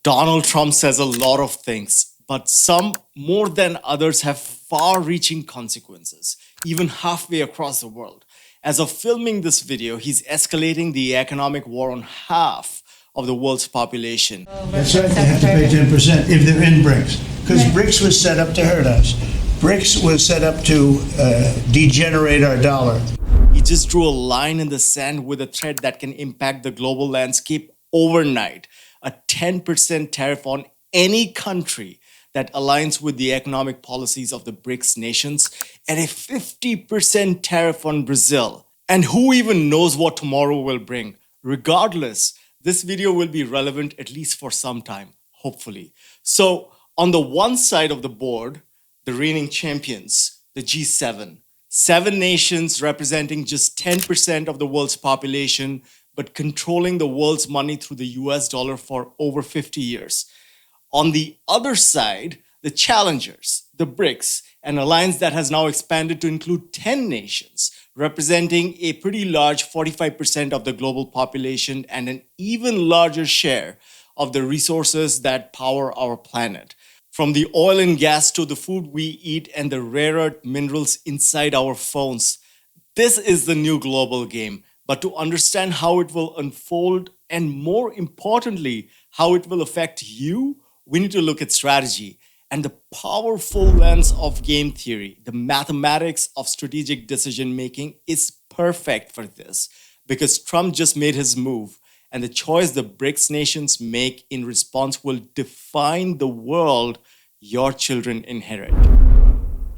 Donald Trump says a lot of things, but some more than others have far reaching consequences, even halfway across the world. As of filming this video, he's escalating the economic war on half of the world's population. That's right, they have to pay 10% if they're in BRICS. Because BRICS was set up to hurt us. BRICS was set up to degenerate our dollar. He just drew a line in the sand with a threat that can impact the global landscape overnight. A 10% tariff on any country that aligns with the economic policies of the BRICS nations, and a 50% tariff on Brazil. And who even knows what tomorrow will bring? Regardless, this video will be relevant at least for some time, hopefully. So, on the one side of the board, the reigning champions, the G7. 7 nations representing just 10% of the world's population, but controlling the world's money through the US dollar for over 50 years. On the other side, the challengers, the BRICS, an alliance that has now expanded to include 10 nations, representing a pretty large 45% of the global population and an even larger share of the resources that power our planet. From the oil and gas to the food we eat and the rare earth minerals inside our phones. This is the new global game. But to understand how it will unfold and more importantly, how it will affect you, we need to look at strategy and the powerful lens of game theory. The mathematics of strategic decision making is perfect for this because Trump just made his move and the choice the BRICS nations make in response will define the world your children inherit.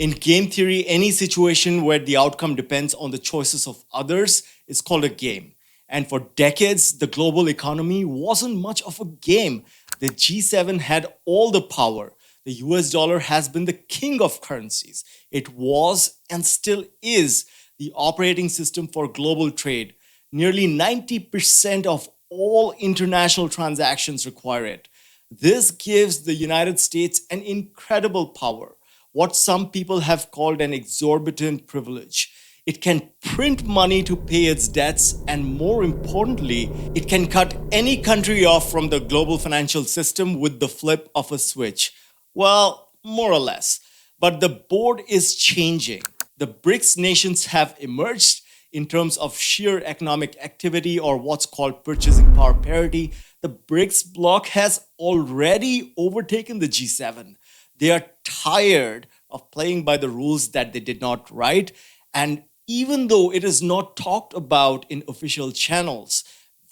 In game theory, any situation where the outcome depends on the choices of others is called a game. And for decades, the global economy wasn't much of a game. The G7 had all the power. The US dollar has been the king of currencies. It was and still is the operating system for global trade. Nearly 90% of all international transactions require it. This gives the United States an incredible power. What some people have called an exorbitant privilege. It can print money to pay its debts, and more importantly, it can cut any country off from the global financial system with the flip of a switch. Well, more or less. But the board is changing. The BRICS nations have emerged in terms of sheer economic activity or what's called purchasing power parity. The BRICS bloc has already overtaken the G7. They are tired of playing by the rules that they did not write. And even though it is not talked about in official channels,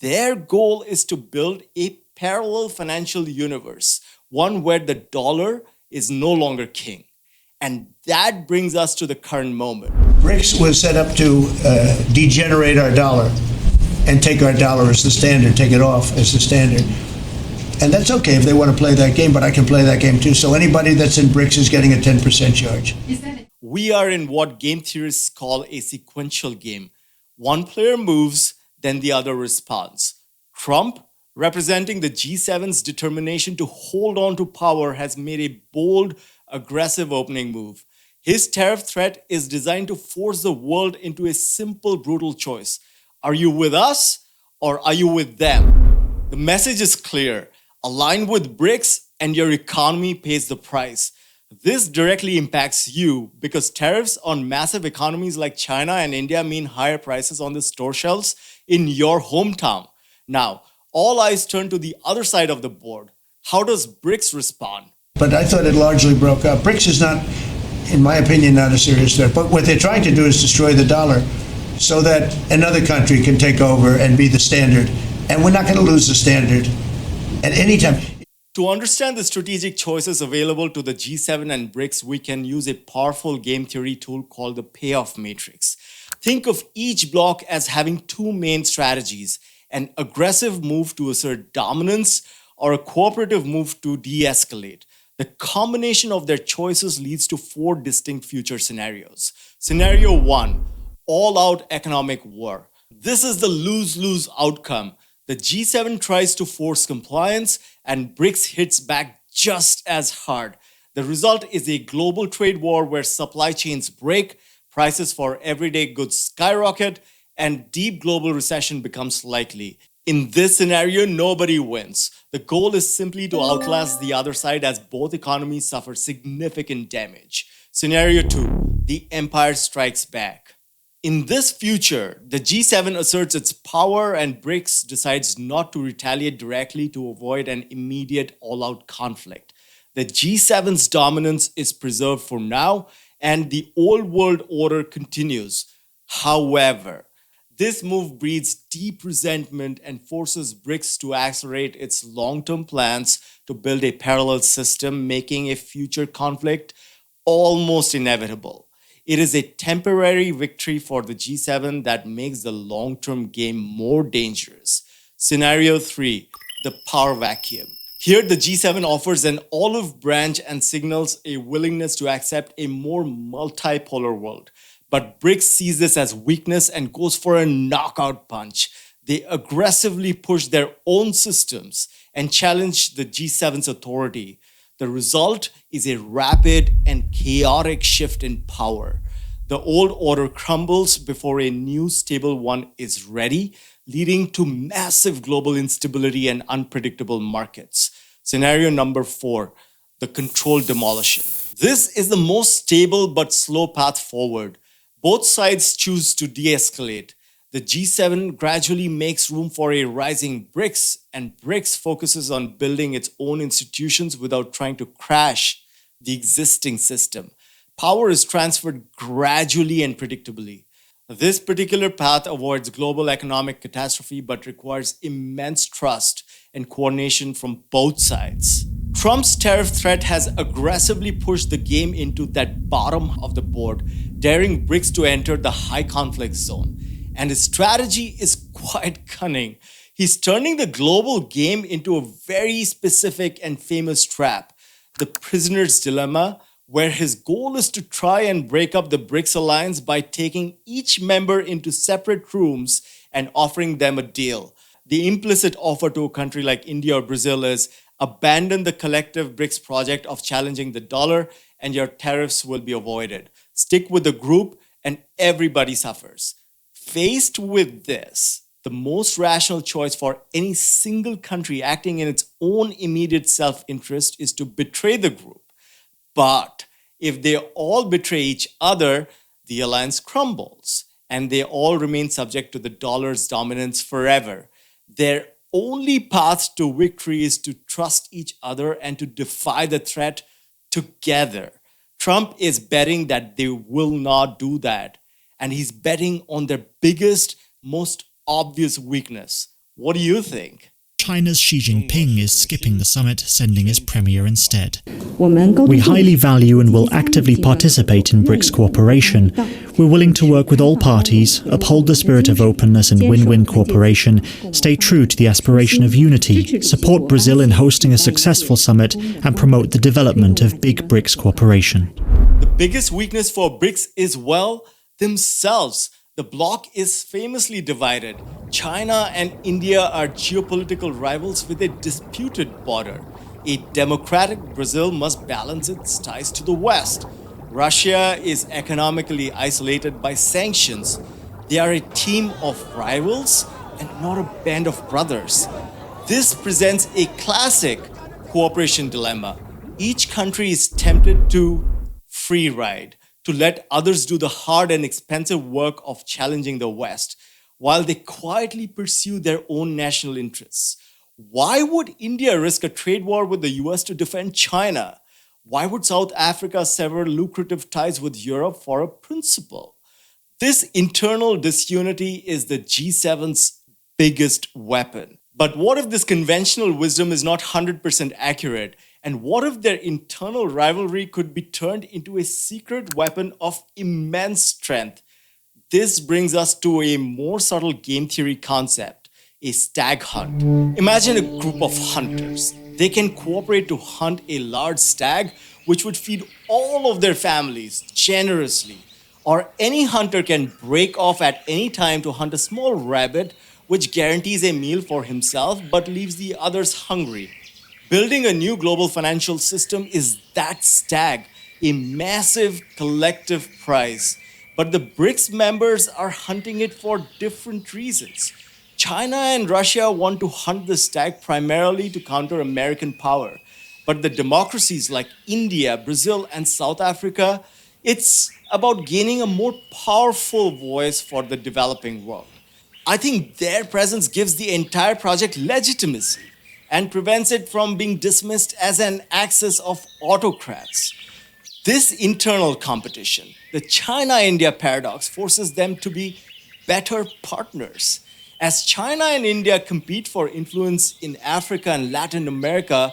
their goal is to build a parallel financial universe, one where the dollar is no longer king. And that brings us to the current moment. BRICS was set up to degenerate our dollar and take our dollar as the standard, take it off as the standard. And that's okay if they want to play that game, but I can play that game too. So anybody that's in BRICS is getting a 10% charge. We are in what game theorists call a sequential game. One player moves, then the other responds. Trump, representing the G7's determination to hold on to power, has made a bold, aggressive opening move. His tariff threat is designed to force the world into a simple, brutal choice. Are you with us or are you with them? The message is clear. Align with BRICS and your economy pays the price. This directly impacts you because tariffs on massive economies like China and India mean higher prices on the store shelves in your hometown. Now, all eyes turn to the other side of the board. How does BRICS respond? But I thought it largely broke up. BRICS is not, in my opinion, not a serious threat. But what they're trying to do is destroy the dollar so that another country can take over and be the standard. And we're not going to lose the standard at any time. To understand the strategic choices available to the G7 and BRICS, we can use a powerful game theory tool called the Payoff matrix. Think of each bloc as having 2 main strategies, an aggressive move to assert dominance or a cooperative move to de-escalate. The combination of their choices leads to 4 distinct future scenarios. Scenario 1, all-out economic war. This is the lose-lose outcome. The G7 tries to force compliance and BRICS hits back just as hard. The result is a global trade war where supply chains break, prices for everyday goods skyrocket, and deep global recession becomes likely. In this scenario, nobody wins. The goal is simply to outlast the other side as both economies suffer significant damage. Scenario 2, the Empire Strikes Back. In this future, the G7 asserts its power and BRICS decides not to retaliate directly to avoid an immediate all-out conflict. The G7's dominance is preserved for now and the old world order continues. However, this move breeds deep resentment and forces BRICS to accelerate its long-term plans to build a parallel system, making a future conflict almost inevitable. It is a temporary victory for the G7 that makes the long-term game more dangerous. Scenario 3, the power vacuum. Here, the G7 offers an olive branch and signals a willingness to accept a more multipolar world. But BRICS sees this as weakness and goes for a knockout punch. They aggressively push their own systems and challenge the G7's authority. The result is a rapid and chaotic shift in power. The old order crumbles before a new stable one is ready, leading to massive global instability and unpredictable markets. Scenario number 4, the controlled demolition. This is the most stable but slow path forward. Both sides choose to de-escalate. The G7 gradually makes room for a rising BRICS, and BRICS focuses on building its own institutions without trying to crash the existing system. Power is transferred gradually and predictably. This particular path avoids global economic catastrophe but requires immense trust and coordination from both sides. Trump's tariff threat has aggressively pushed the game into that bottom of the board, daring BRICS to enter the high conflict zone. And his strategy is quite cunning. He's turning the global game into a very specific and famous trap, the prisoner's dilemma, where his goal is to try and break up the BRICS alliance by taking each member into separate rooms and offering them a deal. The implicit offer to a country like India or Brazil is abandon the collective BRICS project of challenging the dollar and your tariffs will be avoided. Stick with the group and everybody suffers. Faced with this, the most rational choice for any single country acting in its own immediate self-interest is to betray the group. But if they all betray each other, the alliance crumbles and they all remain subject to the dollar's dominance forever. Their only path to victory is to trust each other and to defy the threat together. Trump is betting that they will not do that, and he's betting on their biggest, most obvious weakness. What do you think? China's Xi Jinping is skipping the summit, sending his premier instead. We highly value and will actively participate in BRICS cooperation. We're willing to work with all parties, uphold the spirit of openness and win-win cooperation, stay true to the aspiration of unity, support Brazil in hosting a successful summit, and promote the development of big BRICS cooperation. The biggest weakness for BRICS is, well, themselves. The bloc is famously divided. China and India are geopolitical rivals with a disputed border. A democratic Brazil must balance its ties to the West. Russia is economically isolated by sanctions. They are a team of rivals and not a band of brothers. This presents a classic cooperation dilemma. Each country is tempted to free ride, to let others do the hard and expensive work of challenging the West, while they quietly pursue their own national interests. Why would India risk a trade war with the US to defend China? Why would South Africa sever lucrative ties with Europe for a principle? This internal disunity is the G7's biggest weapon. But what if this conventional wisdom is not 100% accurate? And what if their internal rivalry could be turned into a secret weapon of immense strength? This brings us to a more subtle game theory concept, a stag hunt. Imagine a group of hunters. They can cooperate to hunt a large stag, which would feed all of their families generously. Or any hunter can break off at any time to hunt a small rabbit, which guarantees a meal for himself but leaves the others hungry. Building a new global financial system is that stag, a massive collective prize. But the BRICS members are hunting it for different reasons. China and Russia want to hunt the stag primarily to counter American power. But the democracies like India, Brazil, and South Africa, it's about gaining a more powerful voice for the developing world. I think their presence gives the entire project legitimacy and prevents it from being dismissed as an axis of autocrats. This internal competition, the China India paradox, forces them to be better partners. As China and India compete for influence in Africa and Latin America,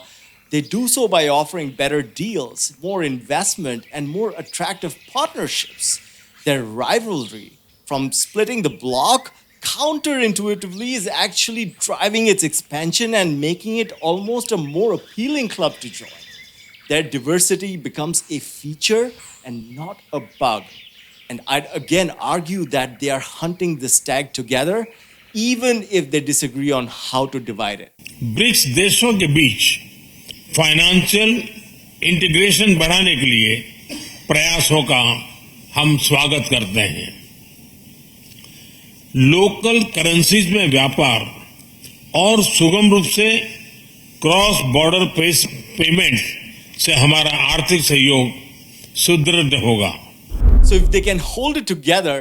they do so by offering better deals, more investment, and more attractive partnerships. Their rivalry, from splitting the bloc counterintuitively, is actually driving its expansion and making it almost a more appealing club to join. Their diversity becomes a feature and not a bug. And I'd again argue that they are hunting the stag together, even if they disagree on how to divide it. BRICS देशों के बीच financial integration बढ़ाने के लिए प्रयासों का हम स्वागत करते हैं। लोकल करेंसीज में व्यापार और सुगम रूप से क्रॉस बॉर्डर पेमेंट से हमारा आर्थिक सहयोग सुदृढ़ होगा। So if they can hold it together,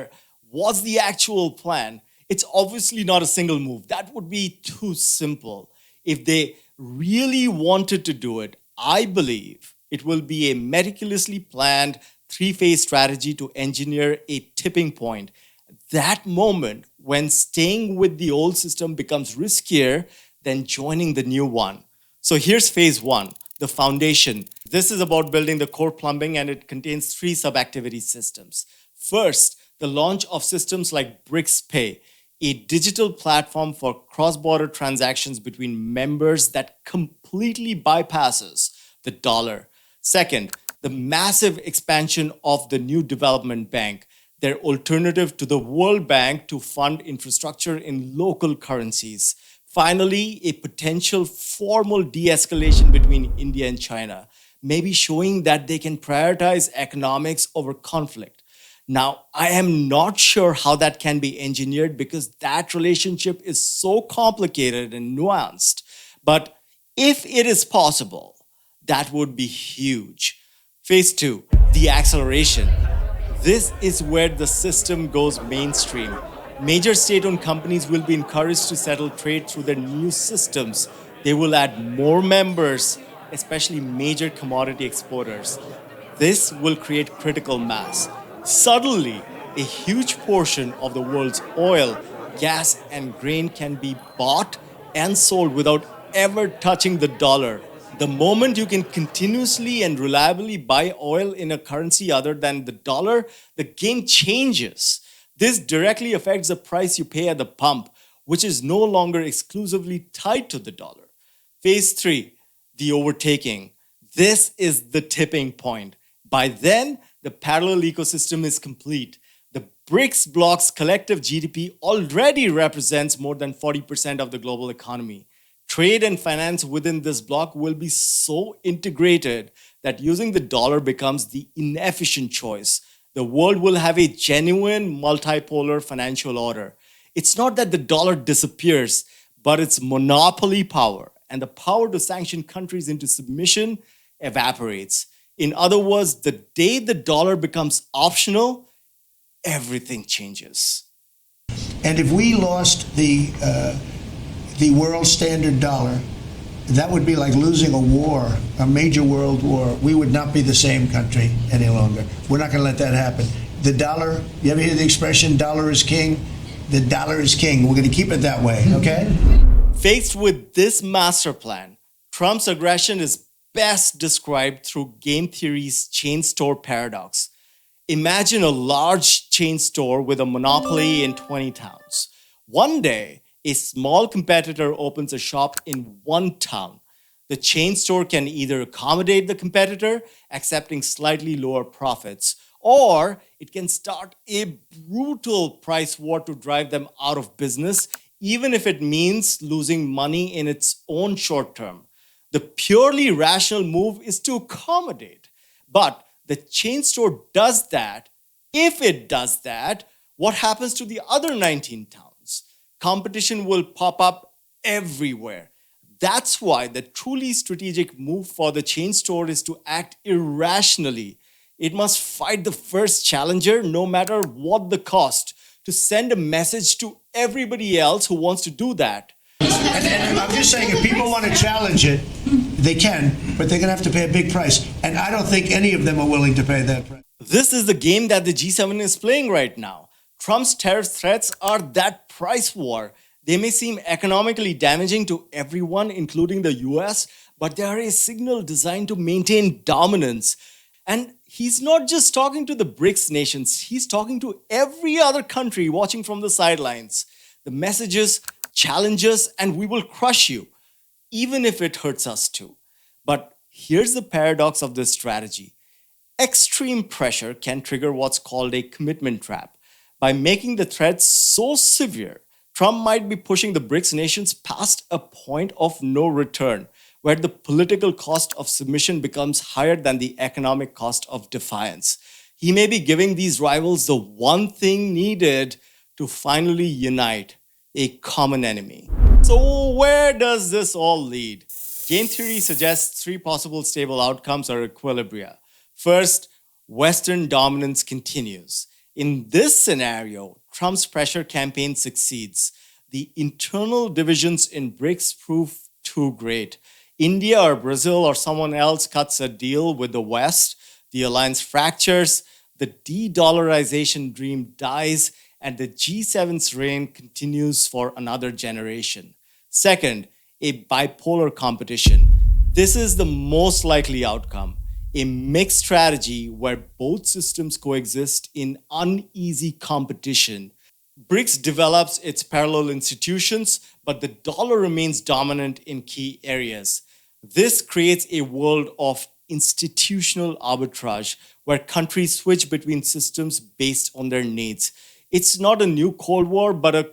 what's the actual plan? It's obviously not a single move. That would be too simple. If they really wanted to do it, I believe it will be a meticulously planned three-phase strategy to engineer a tipping point. That moment when staying with the old system becomes riskier than joining the new one. So here's phase one, the foundation. This is about building the core plumbing, and it contains three sub-activity systems. First, the launch of systems like BRICS Pay, a digital platform for cross-border transactions between members that completely bypasses the dollar. Second, the massive expansion of the new development bank, their alternative to the World Bank to fund infrastructure in local currencies. Finally, a potential formal de-escalation between India and China, maybe showing that they can prioritize economics over conflict. Now, I am not sure how that can be engineered because that relationship is so complicated and nuanced. But if it is possible, that would be huge. Phase two, the acceleration. This is where the system goes mainstream. Major state-owned companies will be encouraged to settle trade through their new systems. They will add more members, especially major commodity exporters. This will create critical mass. Suddenly, a huge portion of the world's oil, gas, and grain can be bought and sold without ever touching the dollar. The moment you can continuously and reliably buy oil in a currency other than the dollar, the game changes. This directly affects the price you pay at the pump, which is no longer exclusively tied to the dollar. Phase three, the overtaking. This is the tipping point. By then, the parallel ecosystem is complete. The BRICS bloc's collective GDP already represents more than 40% of the global economy. Trade and finance within this bloc will be so integrated that using the dollar becomes the inefficient choice. The world will have a genuine multipolar financial order. It's not that the dollar disappears, but its monopoly power and the power to sanction countries into submission evaporates. In other words, the day the dollar becomes optional, everything changes. And if we lost the world standard dollar, that would be like losing a war, a major world war. We would not be the same country any longer. We're not going to let that happen. The dollar, you ever hear the expression, dollar is king? The dollar is king. We're going to keep it that way, okay? Faced with this master plan, Trump's aggression is best described through game theory's chain store paradox. Imagine a large chain store with a monopoly in 20 towns. One day, a small competitor opens a shop in one town. The chain store can either accommodate the competitor, accepting slightly lower profits, or it can start a brutal price war to drive them out of business, even if it means losing money in its own short term. The purely rational move is to accommodate. But the chain store does that. If it does that, what happens to the other 19 towns? competition will pop up everywhere. That's why the truly strategic move for the chain store is to act irrationally. It must fight the first challenger no matter what the cost, to send a message to everybody else who wants to do that. And I'm just saying, if people want to challenge it, they can, but they're going to have to pay a big price. And I don't think any of them are willing to pay that price. This is the game that the G7 is playing right now. Trump's tariff threats are that price war. They may seem economically damaging to everyone, including the US, but they are a signal designed to maintain dominance. And he's not just talking to the BRICS nations, he's talking to every other country watching from the sidelines. The message is, challenge us and we will crush you, even if it hurts us too. But here's the paradox of this strategy. Extreme pressure can trigger what's called a commitment trap. By making the threats so severe, Trump might be pushing the BRICS nations past a point of no return, where the political cost of submission becomes higher than the economic cost of defiance. He may be giving these rivals the one thing needed to finally unite: a common enemy. So where does this all lead? Game theory suggests three possible stable outcomes or equilibria. First, Western dominance continues. In this scenario, Trump's pressure campaign succeeds. The internal divisions in BRICS prove too great. India or Brazil or someone else cuts a deal with the West, the alliance fractures, the de-dollarization dream dies, and the G7's reign continues for another generation. Second, a bipolar competition. This is the most likely outcome. A mixed strategy where both systems coexist in uneasy competition. BRICS develops its parallel institutions, but the dollar remains dominant in key areas. This creates a world of institutional arbitrage where countries switch between systems based on their needs. It's not a new Cold War, but a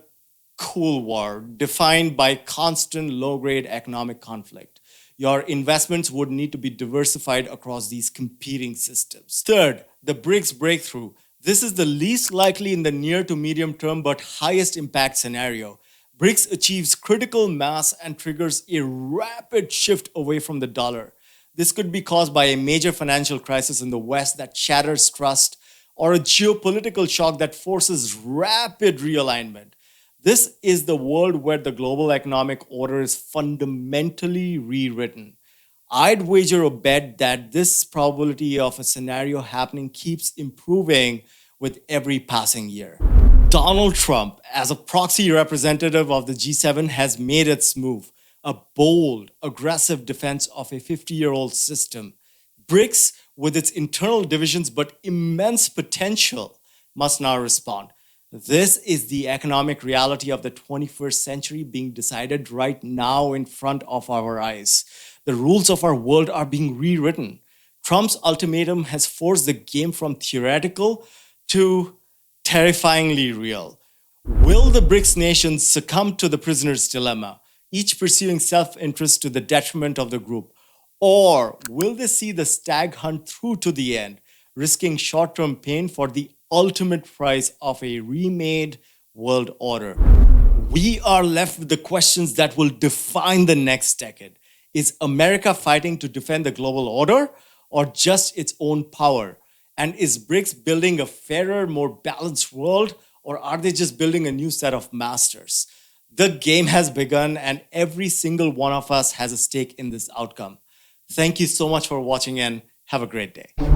cool war defined by constant low-grade economic conflict. Your investments would need to be diversified across these competing systems. Third, the BRICS breakthrough. This is the least likely in the near to medium term but highest impact scenario. BRICS achieves critical mass and triggers a rapid shift away from the dollar. This could be caused by a major financial crisis in the West that shatters trust, or a geopolitical shock that forces rapid realignment. This is the world where the global economic order is fundamentally rewritten. I'd wager a bet that this probability of a scenario happening keeps improving with every passing year. Donald Trump, as a proxy representative of the G7, has made its move, a bold, aggressive defense of a 50-year-old system. BRICS, with its internal divisions but immense potential, must now respond. This is the economic reality of the 21st century being decided right now in front of our eyes. The rules of our world are being rewritten. Trump's ultimatum has forced the game from theoretical to terrifyingly real. Will the BRICS nations succumb to the prisoner's dilemma, each pursuing self-interest to the detriment of the group? Or will they see the stag hunt through to the end, risking short-term pain for the ultimate price of a remade world order? We are left with the questions that will define the next decade. Is America fighting to defend the global order or just its own power? And is BRICS building a fairer, more balanced world, or are they just building a new set of masters? The game has begun, and every single one of us has a stake in this outcome. Thank you so much for watching, and have a great day.